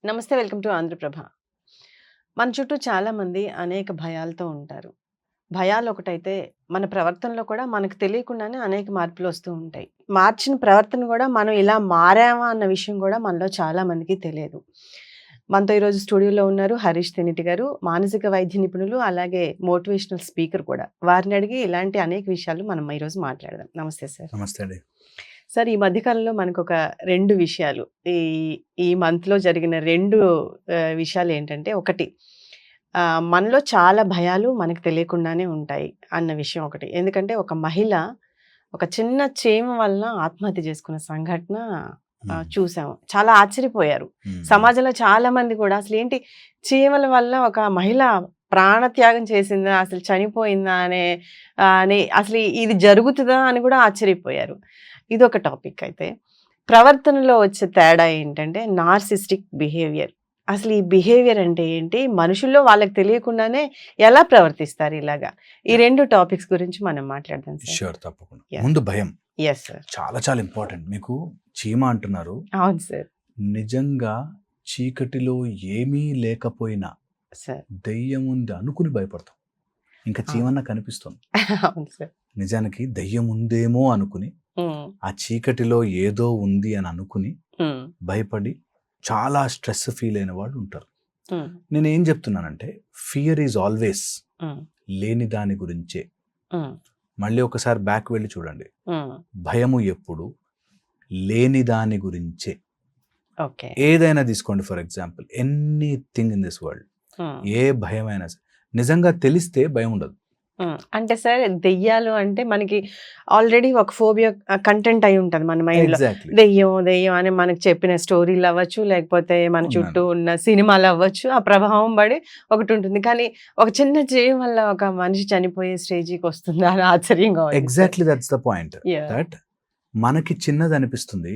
నమస్తే. Welcome to Andhra Prabha. మన చుట్టూ చాలామంది అనేక భయాలతో ఉంటారు. భయాలు ఒకటైతే మన ప్రవర్తనలో కూడా మనకు తెలియకుండానే అనేక మార్పులు వస్తూ ఉంటాయి. మార్చిన ప్రవర్తన కూడా మనం ఇలా మారామా అన్న విషయం కూడా మనలో చాలా మందికి తెలియదు. మనతో ఈరోజు స్టూడియోలో ఉన్నారు హరీష్ తెనిటి గారు, మానసిక వైద్య నిపుణులు, అలాగే మోటివేషనల్ స్పీకర్ కూడా. వారిని అడిగి ఇలాంటి అనేక విషయాలు మనం ఈరోజు మాట్లాడదాం. నమస్తే సార్. నమస్తే అండి. సార్, ఈ మధ్యకాలంలో మనకొక 2 విషయాలు, ఈ ఈ మంత్‌లో జరిగిన 2 విషయాలు ఏంటంటే, ఒకటి మనలో చాలా భయాలు మనకు తెలియకుండానే ఉంటాయి అన్న విషయం ఒకటి. ఎందుకంటే ఒక మహిళ ఒక చిన్న చీమ వలన ఆత్మహత్య చేసుకున్న సంఘటన చూసాము. చాలా ఆశ్చర్యపోయారు. సమాజంలో చాలా మంది కూడా అసలేంటి చీమల వల్ల ఒక మహిళ ప్రాణత్యాగం చేసిందా, అసలు చనిపోయిందా అని అసలు ఇది జరుగుతుందా అని కూడా ఆశ్చర్యపోయారు. ఇదొక టాపిక్. అయితే ప్రవర్తనలో వచ్చే తేడా ఏంటంటే నార్సిస్టిక్ బిహేవియర్. అసలు ఈ బిహేవియర్ అంటే ఏంటి, మనుషుల్లో వాళ్ళకి తెలియకుండానే ఎలా ప్రవర్తిస్తారు ఇలాగా? ఈ 2 టాపిక్స్ గురించి మనం మాట్లాడదాం సార్. షూర్, తప్పకుండా. ముందు భయం ఎస్ సార్, చాలా చాలా ఇంపార్టెంట్. మీకు చీమ అంటున్నారు. అవును సార్. నిజంగా చీకటిలో ఏమీ లేకపోయినా సార్ దయ్యం ఉంది అనుకుని భయపడతాం. ఇంకా చీమన్న కనిపిస్తుంది. అవును సార్. నిజానికి దయ్యం ఉందేమో అనుకుని, ఆ చీకటిలో ఏదో ఉంది అని అనుకుని భయపడి చాలా స్ట్రెస్ ఫీల్ అయిన వాళ్ళు ఉంటారు. నేను ఏం చెప్తున్నానంటే, ఫియర్ ఈజ్ ఆల్వేస్ లేని దాని గురించే. మళ్ళీ ఒకసారి బ్యాక్ వెళ్ళి చూడండి. భయము ఎప్పుడు లేని దాని గురించే. ఏదైనా తీసుకోండి, for example anything in this world, ఏ భయమైనా సరే నిజంగా తెలిస్తే భయం ఉండదు. అంటే సార్, దెయ్యాలు అంటే మనకి ఆల్రెడీ ఒక ఫోబియా కంటెంట్ అయి ఉంటుంది మన మైండ్ లో. దెయ్యం దెయ్యం అని మనకు చెప్పిన స్టోరీలు అవ్వచ్చు, లేకపోతే మన చుట్టూ ఉన్న సినిమాలు అవ్వచ్చు, ఆ ప్రభావం పడి ఒకటి ఉంటుంది. కానీ ఒక చిన్న జీవం వల్ల ఒక మనిషి చనిపోయే స్టేజ్కి వస్తుందా అని ఆశ్చర్యంగా. Exactly, that's the point. That మనకి చిన్నది అనిపిస్తుంది,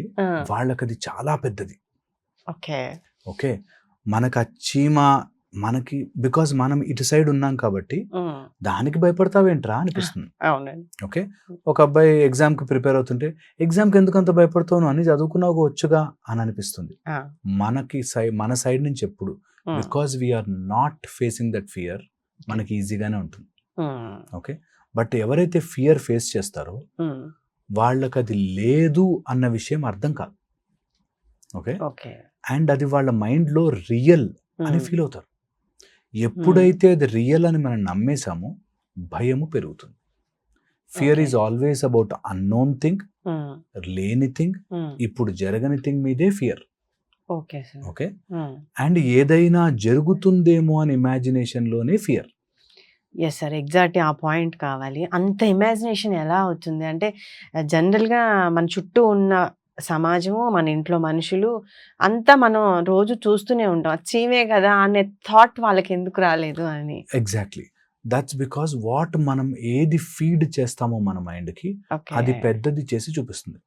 వాళ్ళకి అది చాలా పెద్దది. ఓకే ఓకే, మనకు ఆ చీమ మనకి, బికాజ్ మనం ఇటు సైడ్ ఉన్నాం కాబట్టి దానికి భయపడతావేంట్రా అనిపిస్తుంది. ఓకే, ఒక అబ్బాయి ఎగ్జామ్కి ప్రిపేర్ అవుతుంటే ఎగ్జామ్కి ఎందుకు అంత భయపడతావు అని చదువుకున్నావు వచ్చుగా అని అనిపిస్తుంది. మనకి మన సైడ్ నుంచి ఎప్పుడు, because we are not facing that fear, మనకి ఈజీగానే ఉంటుంది. ఓకే, బట్ ఎవరైతే ఫియర్ ఫేస్ చేస్తారో వాళ్ళకి అది లేదు అన్న విషయం అర్థం కాదు. ఓకే, అండ్ అది వాళ్ళ మైండ్లో రియల్ అని ఫీల్ అవుతారు. ఎప్పుడైతే అది రియల్ అని మనం నమ్మేశామో భయము పెరుగుతుంది. Fear is always about unknown thing, లేని థింగ్, ఇప్పుడు జరగని థింగ్ మీదే ఫియర్. ఓకే, అండ్ ఏదైనా జరుగుతుందేమో అని ఇమాజినేషన్ లోనే ఫియర్. ఎస్ సార్, ఎగ్జాక్ట్లీ ఆ పాయింట్ కావాలి. అంత ఇమాజినేషన్ ఎలా అవుతుంది అంటే, జనరల్గా మన చుట్టూ ఉన్న సమాజము, మన ఇంట్లో మనుషులు అంతా మనం రోజు చూస్తూనే ఉంటాం. చీమే కదా అనే థాట్ వాళ్ళకి ఎందుకు రాలేదు అని. ఎగ్జాక్ట్లీ, దట్స్ బికాస్ వాట్ మనం ఏది ఫీడ్ చేస్తామో మన మైండ్కి అది పెద్దది చేసి చూపిస్తుంది.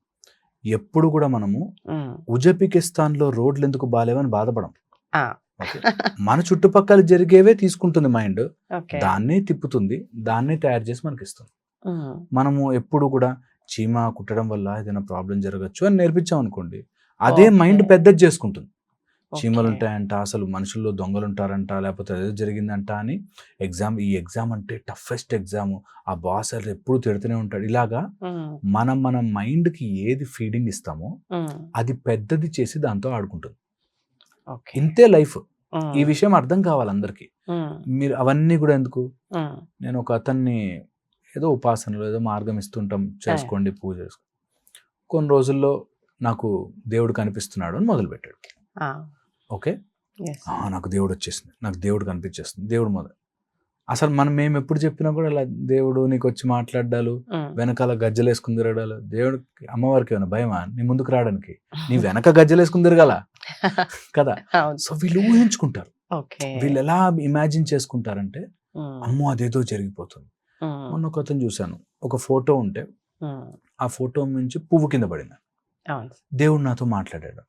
ఎప్పుడు కూడా మనము ఉజ్బెకిస్తాన్లో రోడ్లు ఎందుకు బాలేవని బాధపడం. మన చుట్టుపక్కల జరిగేవే తీసుకుంటుంది మైండ్, దాన్నే తిప్పుతుంది, దాన్నే తయారు చేసి మనకి ఇస్తుంది. మనము ఎప్పుడు కూడా చీమ కుట్టడం వల్ల ఏదైనా ప్రాబ్లం జరగచ్చు అని నేర్పించాం అనుకోండి, అదే మైండ్ పెద్దది చేసుకుంటుంది. చీమలు ఉంటాయంట, అసలు మనుషుల్లో దొంగలు ఉంటారంట, లేకపోతే ఏదో జరిగిందంట అని ఈ ఎగ్జామ్ అంటే టఫెస్ట్ ఎగ్జామ్, ఆ బాస్ ఎప్పుడు తిడుతూనే ఉంటాడు. ఇలాగా మన మైండ్కి ఏది ఫీడింగ్ ఇస్తామో అది పెద్దది చేసి దాంతో ఆడుకుంటుంది. ఇంతే లైఫ్. ఈ విషయం అర్థం కావాలి అందరికీ. మీరు అవన్నీ కూడా ఎందుకు, నేను ఒక అతన్ని ఏదో ఉపాసనలు ఏదో మార్గం ఇస్తుంటాం, చేసుకోండి పూజ చేసుకోండి. కొన్ని రోజుల్లో నాకు దేవుడు కనిపిస్తున్నాడు అని మొదలుపెట్టాడు. ఓకే, నాకు దేవుడు వచ్చేసింది, నాకు దేవుడు కనిపించేస్తుంది, దేవుడు అసలు మేము ఎప్పుడు చెప్పినా కూడా అలా దేవుడు నీకు వచ్చి మాట్లాడాలు, వెనకాల గజ్జలు వేసుకుని తిరగడాలు. దేవుడికి అమ్మవారికి ఏమైనా భయమా నీ ముందుకు రావడానికి? నీ వెనక గజ్జలు వేసుకుని తిరగాల కదా. సో వీళ్ళు ఊహించుకుంటారు. వీళ్ళు ఎలా ఇమాజిన్ చేసుకుంటారంటే, అమ్మో అదేదో జరిగిపోతుంది. మొన్న ఒక అతను చూశాను, ఒక ఫోటో ఉంటే ఆ ఫోటో నుంచి పువ్వు కింద పడింది, దేవుడు నాతో మాట్లాడాడు.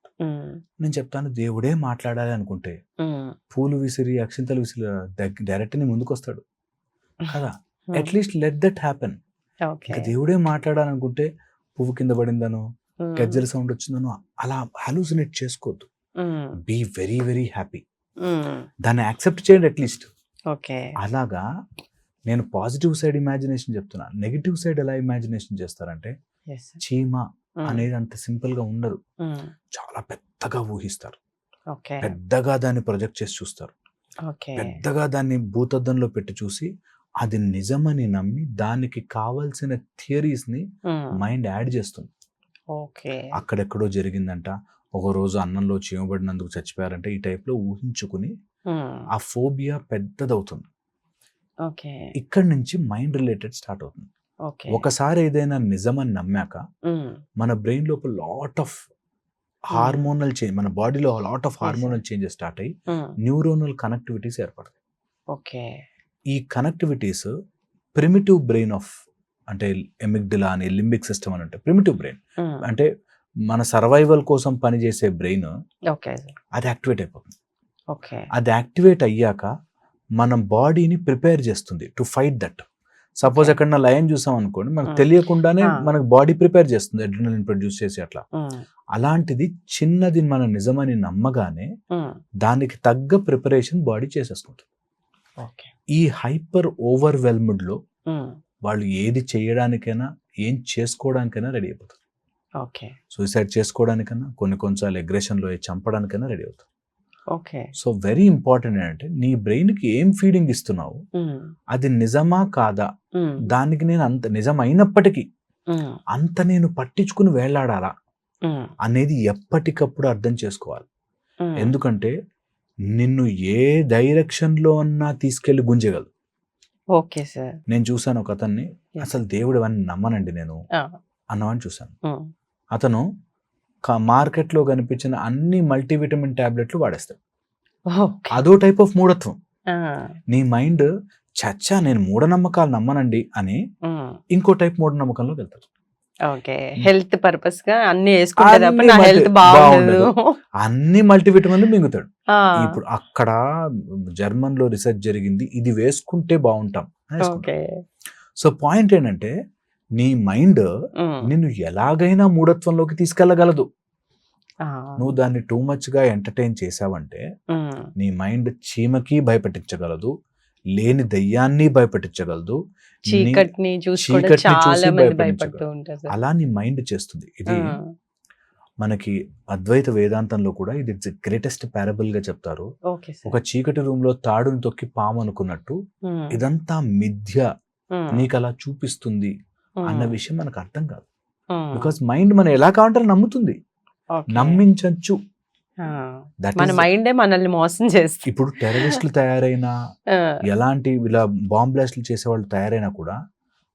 నేను చెప్తాను, దేవుడే మాట్లాడాలి అనుకుంటే పూలు విసిరి అక్షింతలు విసిరి డైరెక్ట్ నీ ముందుకు వస్తాడు కదా. At least let that happen. దేవుడే మాట్లాడాలనుకుంటే పువ్వు కింద పడిందనో గజ్జల సౌండ్ వచ్చిందనో అలా హాలూసినేట్ చేసుకోవద్దు. బీ వెరీ వెరీ హ్యాపీ, దాన్ని యాక్సెప్ట్ చేయండి అట్లీస్ట్. ఓకే. అలాగా నేను పాజిటివ్ సైడ్ ఇమాజినేషన్ చెప్తున్నా. నెగిటివ్ సైడ్ ఎలా ఇమాజినేషన్ చేస్తారంటే, చీమ అనేది అంత సింపుల్ గా ఉండదు, చాలా పెద్దగా ఊహిస్తారు, పెద్దగా దాన్ని ప్రొజెక్ట్ చేసి చూస్తారు, పెద్దగా దాన్ని భూతద్దంలో పెట్టి చూసి అది నిజమని నమ్మి దానికి కావాల్సిన థియరీస్ ని మైండ్ యాడ్ చేస్తుంది. అక్కడెక్కడో జరిగిందంట, ఒక రోజు అన్నంలో చీమబడినందుకు చచ్చిపోయారంటే, ఈ టైప్ లో ఊహించుకుని ఆ ఫోబియా పెద్దదవుతుంది. ఇక్కడి నుంచి మైండ్ రిలేటెడ్ స్టార్ట్ అవుతుంది. ఒకసారి ఏదైనా నిజమని నమ్మాక మన బ్రెయిన్ లోపల లాట్ ఆఫ్ హార్మోనల్ చేంజ్, మన బాడీలో lot of hormonal changes start అయ్యి న్యూరోనల్ కనెక్టివిటీస్ ఏర్పడతాయి. ఈ కనెక్టివిటీస్ ప్రిమిటివ్ బ్రెయిన్ ఆఫ్, అంటే ఎమిగ్డలా అని, లింబిక్ సిస్టమ్ అని అంటే ప్రిమిటివ్ బ్రెయిన్, అంటే మన సర్వైవల్ కోసం పనిచేసే బ్రెయిన్, అది యాక్టివేట్ అయిపోతుంది. అది యాక్టివేట్ అయ్యాక మన బాడీని ప్రిపేర్ చేస్తుంది టు ఫైట్ దట్. సపోజ్ ఎక్కడన్నా లయన్ చూసాం అనుకోండి, మనకు తెలియకుండానే మనకు బాడీ ప్రిపేర్ చేస్తుంది అడ్రినలిన్ ప్రొడ్యూస్ చేసి అట్లా. అలాంటిది చిన్నది మన నిజమని నమ్మగానే దానికి తగ్గ ప్రిపరేషన్ బాడీ చేసేసుకుంటుంది. ఈ హైపర్ ఓవర్వెల్మ్డ్ లో వాళ్ళు ఏది చేయడానికైనా, ఏం చేసుకోవడానికైనా రెడీ అయిపోతారు. సూసైడ్ చేసుకోవడానికైనా, కొన్నిసార్లు అగ్రెషన్ లో చంపడానికైనా రెడీ అవుతారు. సో వెరీ ఇంపార్టెంట్ ఏంటంటే, నీ బ్రెయిన్ కి ఏం ఫీడింగ్ ఇస్తున్నావు, అది నిజమా కాదా, దానికి నేను అంత నిజం అయినప్పటికీ అంత నేను పట్టించుకుని వేళ్లాడాలా అనేది ఎప్పటికప్పుడు అర్థం చేసుకోవాలి. ఎందుకంటే నిన్ను ఏ డైరెక్షన్ లో అన్నా తీసుకెళ్లి గుంజగలదు. నేను చూసాను ఒక అతన్ని, అసలు దేవుడు అని నమ్మనండి నేను అన్నవాడిని చూసాను. అతను మార్కెట్లో కనిపించిన అన్ని మల్టీవిటమిన్ టాబ్లెట్లు వాడేస్తాడు. అదో టైప్ ఆఫ్ మూఢత్వం. నీ మైండ్ చచ్చా నేను మూఢనమ్మకాలు నమ్మనండి అని ఇంకో టైప్ మూఢనమ్మకంలోకి వెళ్తాడు. హెల్త్ పర్పస్ గా అన్ని మల్టీవిటమిన్లు మింగుతాడు. ఇప్పుడు అక్కడ జర్మన్ లో రీసెర్చ్ జరిగింది, ఇది వేసుకుంటే బాగుంటాం. సో పాయింట్ ఏంటంటే, నీ మైండ్ నిన్ను ఎలాగైనా మూఢత్వంలోకి తీసుకెళ్లగలదు. నువ్వు దాన్ని టూ మచ్ గా ఎంటర్టైన్ చేసావంటే నీ మైండ్ చీమకి భయపెట్టించగలదు, లేని దయ్యాన్ని భయపెట్టించగలదు, చీకటిని చూసి భయపెట్టించగలదు. అలా నీ మైండ్ చేస్తుంది. ఇది మనకి అద్వైత వేదాంతంలో కూడా ఇది గ్రేటెస్ట్ పారబుల్ గా చెప్తారు. ఒక చీకటి రూమ్ లో తాడుని తొక్కి పాము అనుకున్నట్టు ఇదంతా మిథ్య, నీకు అలా చూపిస్తుంది అన్న విషయం మనకు అర్థం కాదు. బికాస్ మైండ్ మనం ఎలా కావాలంటే నమ్ముతుంది, నమ్మించచ్చు. మనల్ని మోసం చేస్తుంది. ఇప్పుడు టెర్రరిస్టులు తయారైనా, ఎలాంటి ఇలా బాంబ్ బ్లాస్ట్లు చేసే వాళ్ళు తయారైనా కూడా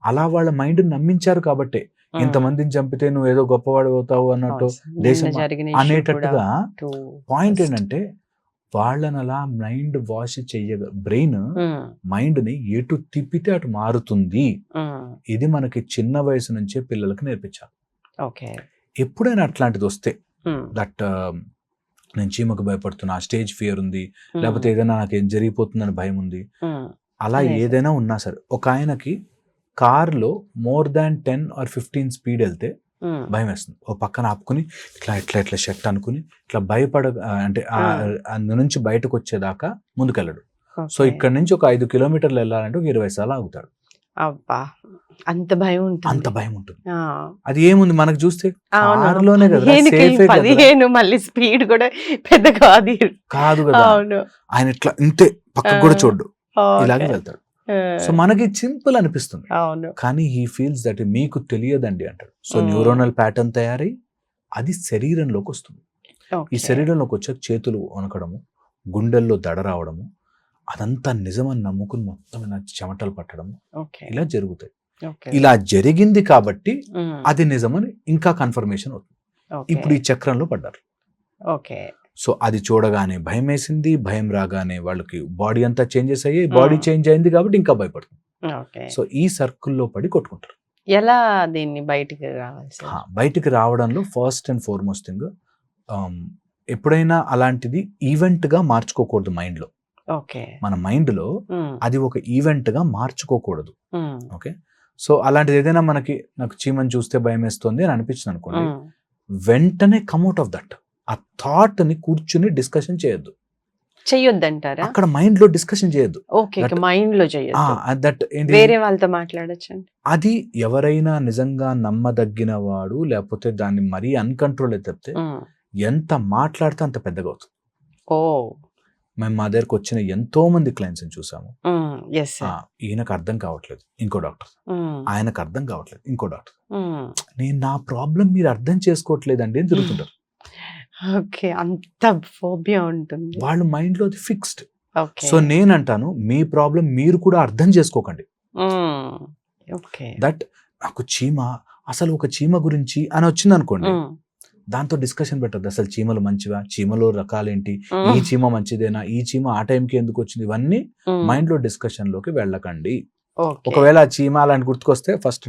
అలా వాళ్ళ మైండ్ నమ్మించారు కాబట్టే ఇంతమందిని చంపితే నువ్వు ఏదో గొప్పవాడు అవుతావు అన్నట్టు దేశం అనేటట్టుగా. పాయింట్ ఏంటంటే, వాళ్ళని అలా మైండ్ వాష్ బ్రెయిన్ మైండ్ ని ఎటు తిప్పితే అటు మారుతుంది. ఇది మనకి చిన్న వయసు నుంచే పిల్లలకి నేర్పించాలి. ఎప్పుడైనా అట్లాంటిది వస్తే, దట్ నేను చీమకు భయపడుతున్నా, స్టేజ్ ఫియర్ ఉంది, లేకపోతే ఏదైనా నాకు ఏం జరిగిపోతుందని భయం ఉంది, అలా ఏదైనా ఉన్నా సరే, ఒక ఆయనకి కార్లో more than 10 or 15 స్పీడ్ వెళ్తే భయం వేస్తుంది. ఓ పక్కన ఆపుకుని ఇట్లా ఇట్లా ఇట్లా షర్ట్ అనుకుని ఇట్లా అంటే అందు నుంచి బయటకు వచ్చేదాకా ముందుకెళ్ళడు. సో ఇక్కడ నుంచి ఒక 5 కిలోమీటర్లు వెళ్ళాలంటే ఒక 20 సార్లు ఆగుతాడు. అంత భయం ఉంటుంది. అది ఏముంది మనకు చూస్తే కారులోనే కదా, 15 మళ్ళీ స్పీడ్ కూడా పెద్ద కాదు కదా. ఆయన ఇట్లా ఇంతే పక్కకు కూడా చూడ్డు, ఇలాగే వెళ్తాడు. సో మనకి సింపుల్ అనిపిస్తుంది, కానీ హీ ఫీల్స్ దట్ మీకు తెలియదండి అంటాడు. సో న్యూరోనల్ ప్యాటర్న్ తయారై అది శరీరంలోకి వస్తుంది. ఈ శరీరంలోకి వచ్చే చేతులు వణకడము, గుండెల్లో దడ రావడము, అదంతా నిజమని నమ్ముకుని మొత్తం చెమటలు పట్టడము, ఇలా జరుగుతాయి. ఇలా జరిగింది కాబట్టి అది నిజమని ఇంకా కన్ఫర్మేషన్ అవుతుంది. ఇప్పుడు ఈ చక్రంలో పడ్డారు. సో అది చూడగానే భయం వేసింది, భయం రాగానే వాళ్ళకి బాడీ అంతా చేంజెస్ అయ్యి, బాడీ చేంజ్ అయింది కాబట్టి ఇంకా భయపడుతుంది. సో ఈ సర్కిల్లో పడి కొట్టుకుంటారు. ఎలా దీన్ని బయటికి రావడంలో ఫస్ట్ అండ్ ఫార్మోస్ట్ థింగ్, ఎప్పుడైనా అలాంటిది ఈవెంట్ గా మార్చుకోకూడదు మైండ్ లో. మన మైండ్ లో అది ఒక ఈవెంట్ గా మార్చుకోకూడదు. ఓకే, సో అలాంటిది ఏదైనా నాకు చీమని చూస్తే భయం వేస్తుంది అని అనిపించింది అనుకోండి, వెంటనే కమ్అట్ ఆఫ్ దట్. ఆ థాట్ ని కూర్చుని డిస్కషన్ చేయొద్దు. చెయ్యొద్దంటారా? అక్కడ మైండ్ లో డిస్కషన్ చేయొద్దు. ఓకే. మైండ్ లో చెయ్యొద్దు. దట్ ఏంటి, వేరే వాళ్ళతో మాట్లాడొచ్చండి. అది ఎవరైనా నిజంగా నమ్మదగిన వాడు, లేకపోతే దాన్ని మరీ అన్కంట్రోల్ అయితే తప్పితే ఎంత మాట్లాడితే అంత పెద్దగా అవుతుంది. ఓ మేము మా దగ్గరకు వచ్చిన ఎంతో మంది క్లయింట్స్ చూసాము. Yes sir. ఈయనకు అర్థం కావట్లేదు, ఇంకో డాక్టర్. ఆయనకు అర్థం కావట్లేదు, ఇంకో డాక్టర్. నేను నా ప్రాబ్లం మీరు అర్థం చేసుకోవట్లేదండి అని తిరుగుతుంటారు. ఓకే. అంత ఫోబియా ఉంటుంది. వాళ్ళ మైండ్ లో అది ఫిక్స్డ్. ఓకే. సో నేనంటాను, మీ ప్రాబ్లం మీరు కూడా అర్థం చేసుకోకండి. ఓకే. దట్ నాకు చీమ, అసలు ఒక చీమ గురించి అని వచ్చింది అనుకోండి, దాంతో డిస్కషన్ పెట్టద్దు. అసలు చీమలు మంచివా, చీమలో రకాలేంటి, ఈ చీమ మంచిదేనా, ఈ చీమ ఆ టైంకి ఎందుకు వచ్చింది, ఇవన్నీ మైండ్ లో డిస్కషన్ లోకి వెళ్ళకండి. ఒకవేళ ఆ చీమ అలాంటి గుర్తుకొస్తే ఫస్ట్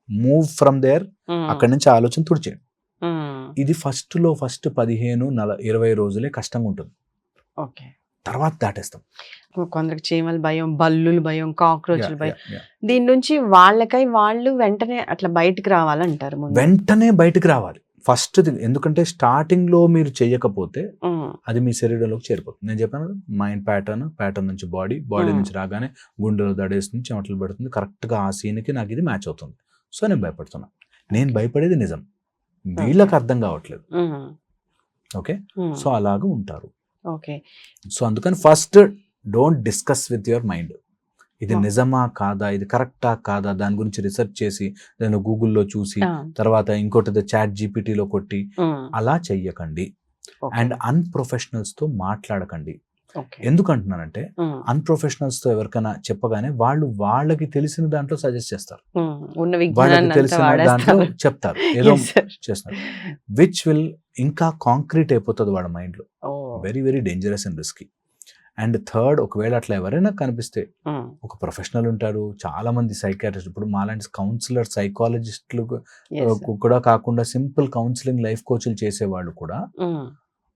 మూవ్ ఫ్రమ్ దేర్, అక్కడి నుంచి ఆలోచన తుడిచేయండి. ఇది ఫస్ట్ 15-20 రోజులే కష్టంగా ఉంటుంది. ఓకే. తర్వాత దాటేస్తాం. కొందరికి చీమలు భయం, బల్లులు భయం, కాక్రోచ్లు భయం. దీని నుంచి వాళ్ళకై వాళ్ళు వెంటనే అట్లా బయటికి రావాలంటారు. వెంటనే బయటకు రావాలి ఫస్ట్ థింగ్. ఎందుకంటే స్టార్టింగ్ లో మీరు చెయ్యకపోతే అది మీ శరీరంలోకి చేరిపోతుంది. నేను చెప్పాను కదా, మైండ్ ప్యాటర్న్ నుంచి బాడీ నుంచి రాగానే గుండెలో దడేస్తుంది, చెమటలు పడుతుంది. కరెక్ట్ గా ఆ సీన్ కి నాకు ఇది మ్యాచ్ అవుతుంది. సో నేను భయపడుతున్నా. నేను భయపడేది నిజం, వీళ్ళకి అర్థం కావట్లేదు. ఓకే. సో అలాగా ఉంటారు. ఓకే. సో అందుకని first don't discuss with your mind. ఇది నిజమా కాదా, ఇది కరెక్టా కాదా, దాని గురించి రీసెర్చ్ చేసి నేను గూగుల్లో చూసి తర్వాత ఇంకోటి చాట్ జీపీటీలో కొట్టి అలా చెయ్యకండి. అండ్ అన్ప్రొఫెషనల్స్ తో మాట్లాడకండి. ఎందుకంటున్నానంటే అన్ప్రొఫెషనల్స్ తో ఎవరికైనా చెప్పగానే వాళ్ళకి తెలిసిన దాంట్లో సజెస్ట్ చేస్తారు, వాళ్ళకి తెలిసిన దాంట్లో చెప్తారు, ఏదో చేస్తారు, విచ్ విల్ ఇంకా కాంక్రీట్ అయిపోతుంది వాళ్ళ మైండ్ లో. Very very dangerous and risky. And third, ఒకవేళ అట్లా ఎవరైనా కనిపిస్తే ఒక ప్రొఫెషనల్ ఉంటారు, చాలా మంది సైకాట్రిస్ట్, ఇప్పుడు మాలాంటి కౌన్సిలర్, సైకాలజిస్టులు కూడా కాకుండా సింపుల్ కౌన్సిలింగ్ లైఫ్ కోచ్లు చేసేవాళ్ళు కూడా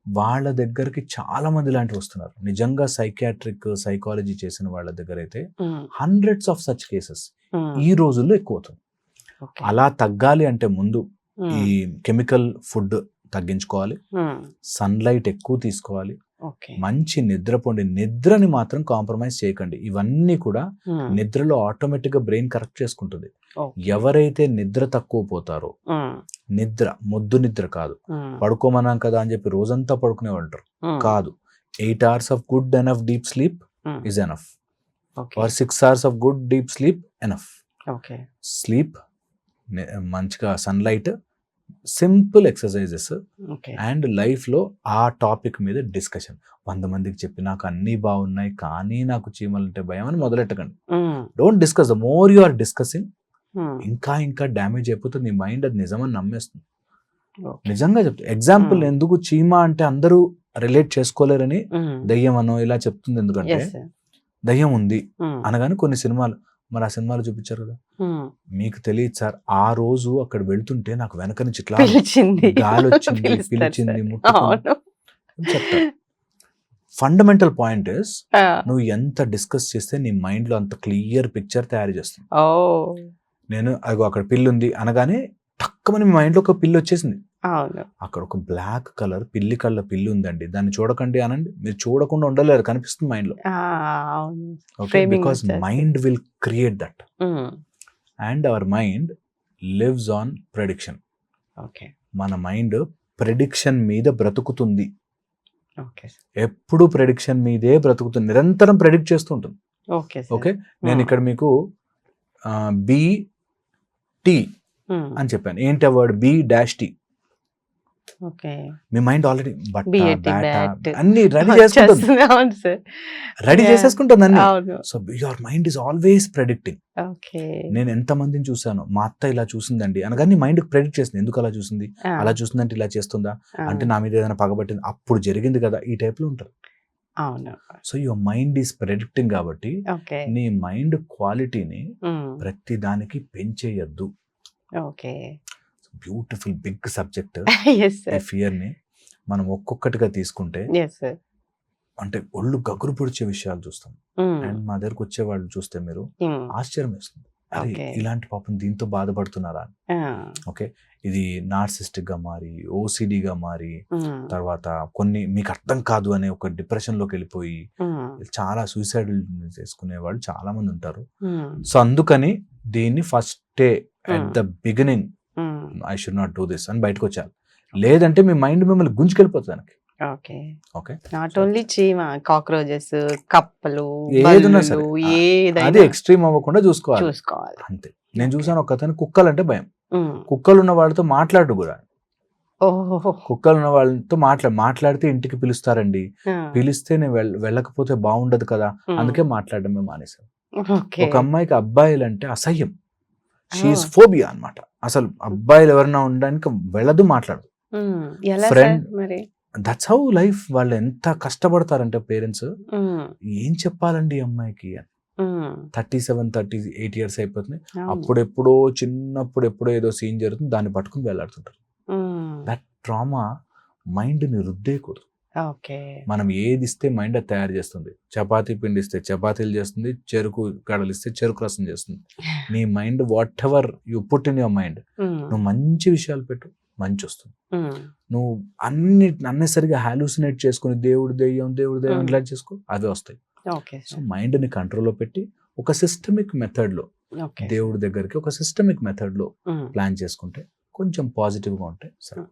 వాళ్ళ దగ్గరికి చాలా మంది లాంటివి వస్తున్నారు. నిజంగా సైకాలజీ చేసిన వాళ్ళ దగ్గర అయితే హండ్రెడ్స్ ఆఫ్ సచ్ కేసెస్ ఈ రోజుల్లో ఎక్కువ అవుతుంది. అలా తగ్గాలి అంటే ముందు ఈ కెమికల్ ఫుడ్ తగ్గించుకోవాలి, సన్లైట్ ఎక్కువ తీసుకోవాలి, మంచి నిద్రపోండి. నిద్రని మాత్రం కాంప్రమైజ్ చేయకండి. ఇవన్నీ కూడా నిద్రలో ఆటోమేటిక్ గా బ్రెయిన్ కరెక్ట్ చేసుకుంటుంది. ఎవరైతే నిద్ర తక్కువ పోతారో, మొద్దు నిద్ర కాదు, పడుకోమన్నాం కదా అని చెప్పి రోజంతా పడుకునే ఉంటారు కాదు. 8 hours of good enough deep sleep is enough, or 6 hours of good deep sleep enough. Sleep, మంచిగా sunlight, simple exercises and life లో ఆ టాపిక్ మీద డిస్కషన్. 100 మందికి చెప్పి నాకు అన్ని బాగున్నాయి కానీ నాకు చీమలంటే భయం అని మొదలెట్టకండి. Don't discuss. The more you are discussing, ఇంకా డ్యామేజ్ అయిపోతుంది. నీ మైండ్ అది నిజమని నమ్మేస్తుంది. నిజంగా చెప్తా. ఎగ్జాంపుల్, ఎందుకు చీమ అంటే అందరూ రిలేట్ చేసుకోలేరని దయ్యం అనో ఇలా చెప్తుంది. ఎందుకంటే దయ్యం ఉంది అనగానే కొన్ని సినిమాలు, మరి ఆ సినిమాలు చూపించారు కదా, మీకు తెలియదు సార్, ఆ రోజు అక్కడ వెళ్తుంటే నాకు వెనక నుంచి ఇట్లా గాలి వచ్చింది, పిలిచింది, ముట్టుకుంది చెప్తారు. ఫండమెంటల్ పాయింట్ ఇస్, నువ్వు ఎంత డిస్కస్ చేస్తే నీ మైండ్ లో అంత క్లియర్ పిక్చర్ తయారు చేస్తుంది. నేను అక్కడ పిల్లి ఉంది అనగానే టక్కమని మీ మైండ్ లో ఒక పిల్లి వచ్చేసింది. అక్కడ ఒక బ్లాక్ కలర్ పిల్లి కళ్ళ పిల్లి ఉందండి, దాన్ని చూడకండి అనండి, మీరు చూడకుండా ఉండలేరు, కనిపిస్తుంది మైండ్ లో. Because mind will create that, and our mind lives on prediction. మన మైండ్ ప్రెడిక్షన్ మీద బ్రతుకుతుంది. ఎప్పుడు ప్రెడిక్షన్ మీదే బ్రతుకుతుంది, నిరంతరం ప్రెడిక్ట్ చేస్తూ ఉంటుంది. ఓకే, నేను ఇక్కడ మీకు BT అని చెప్పాను. ఏంటి ఆ వర్డ్? B-T. మీ మైండ్ ఆల్రెడీ అన్ని రెడీ చేసేసుకుంటుంది అన్ని. So your mind is always predicting. నేను ఎంత మందిని చూసాను, మా అత్త ఇలా చూసిందండి అనగానే మైండ్ ప్రెడిక్ట్ చేస్తుంది. ఎందుకు అలా చూసింది, అలా చూసిందంటే ఇలా చేస్తుందా, అంటే నా మీద ఏదైనా పగబట్టింది, అప్పుడు జరిగింది కదా, ఈ టైప్ లో ఉంటారు. So your mind is predicting. కాబట్టి నీ మైండ్ క్వాలిటీని ప్రతి దానికి పెంచేయద్దు. Beautiful big subject. ఈ ఫియర్ ని మనం ఒక్కొక్కటిగా తీసుకుంటే అంటే ఒళ్ళు గగురు పొడిచే విషయాలు చూస్తాం. అండ్ మా దగ్గరకు వచ్చే వాళ్ళు చూస్తే మీరు ఆశ్చర్యం వేస్తుంది. అరే ఓకే. ఇలాంటి పాపం దీంతో బాధపడుతున్నారా అని. ఆ! ఓకే. ఇది నార్సిస్టిక్ గా మారి, ఓసిడిగా మారి, హ్మ్. తర్వాత కొన్ని మీకు అర్థం కాదు అనే ఒక డిప్రెషన్ లోకి వెళ్ళిపోయి హ్మ్. చాలా సూసైడ్ చేసుకునే వాళ్ళు చాలా మంది ఉంటారు. హ్మ్. సో అందుకని దీన్ని first day at the beginning hmm. I should not do this అని బయటకు వచ్చారు. లేదంటే మీ మైండ్ మిమ్మల్ని గుంజుకెళ్ళిపోతుంది దానికి. ఓకే. ఓకే. నాట్ ఓన్లీ చీమ, కాక్రోచెస్, కప్పలు, ఏదున్నా బల్లులు సరే అది ఏదైనా ఎక్స్ట్రీమ్ అవ్వకుండా చూసుకోవాలి చూసుకోవాలి. అంతే. నేను ఓకే. చూసాను ఒక అతను కుక్కలంటే భయం. హ్మ్. కుక్కలు ఉన్న వాళ్ళతో మాట్లాడు కూడా. ఓహోహో! కుక్కలు ఉన్న వాళ్ళతో మాట్లాడితే ఇంటికి పిలుస్తారండి. ఆ! పిలిస్తే నేను వెళ్ళకపోతే బాగుండదు కదా, హ్మ్. అందుకే మాట్లాడడమే మానేశాను. ఓకే. ఒక అమ్మాయికి అబ్బాయిలంటే అసహ్యం. షీఈస్ ఓహ్! ఫోబియా అన్నమాట. అసలు అబ్బాయిలు ఎవరైనా ఉండడానికి వెళ్ళదు, మాట్లాడదు. హ్మ్. ఎలా సార్ ఫ్రెండ్ మరి? That's how life. వాళ్ళు ఎంత కష్టపడతారంటే పేరెంట్స్, హ్మ్. ఏం చెప్పాలండి ఈ అమ్మాయికి అని. హ్మ్. 37, 38 ఇయర్స్ అయిపోతుంది. అవును. అప్పుడెప్పుడో చిన్నప్పుడు ఎప్పుడో ఏదో సీన్ జరుగుతుంది, దాన్ని పట్టుకుని వేలాడుతుంటారు. హ్మ్. దట్ ట్రామా మైండ్ని రుద్దేయకూడదు. ఓకే. మనం ఏది ఇస్తే మైండ్ అది తయారు చేస్తుంది. చపాతీ పిండి ఇస్తే చపాతీలు చేస్తుంది, చెరుకు గడలు ఇస్తే చెరుకు రసం చేస్తుంది. నీ mind what ever you put in your mind, హ్మ్. నువ్వు మంచి విషయాలు పెట్టు, మంచి వస్తుంది. హ్మ్. నువ్వు అన్నెసరిగా హాలూసినేట్ చేసుకుని దేవుడు దెయ్యం హ్మ్. ఇట్లా చేసుకో, అవే వస్తాయి. Okay so sir. మైండ్ని కంట్రోల్లో పెట్టి ఒక సిస్టమిక్ మెథడ్లో ఓకే సార్. దేవుడి దగ్గరికి ఒక సిస్టమిక్ మెథడ్లో హ్మ్. ప్లాన్ చేసుకుంటే కొంచెం పాజిటివ్గా ఉంటే సరే.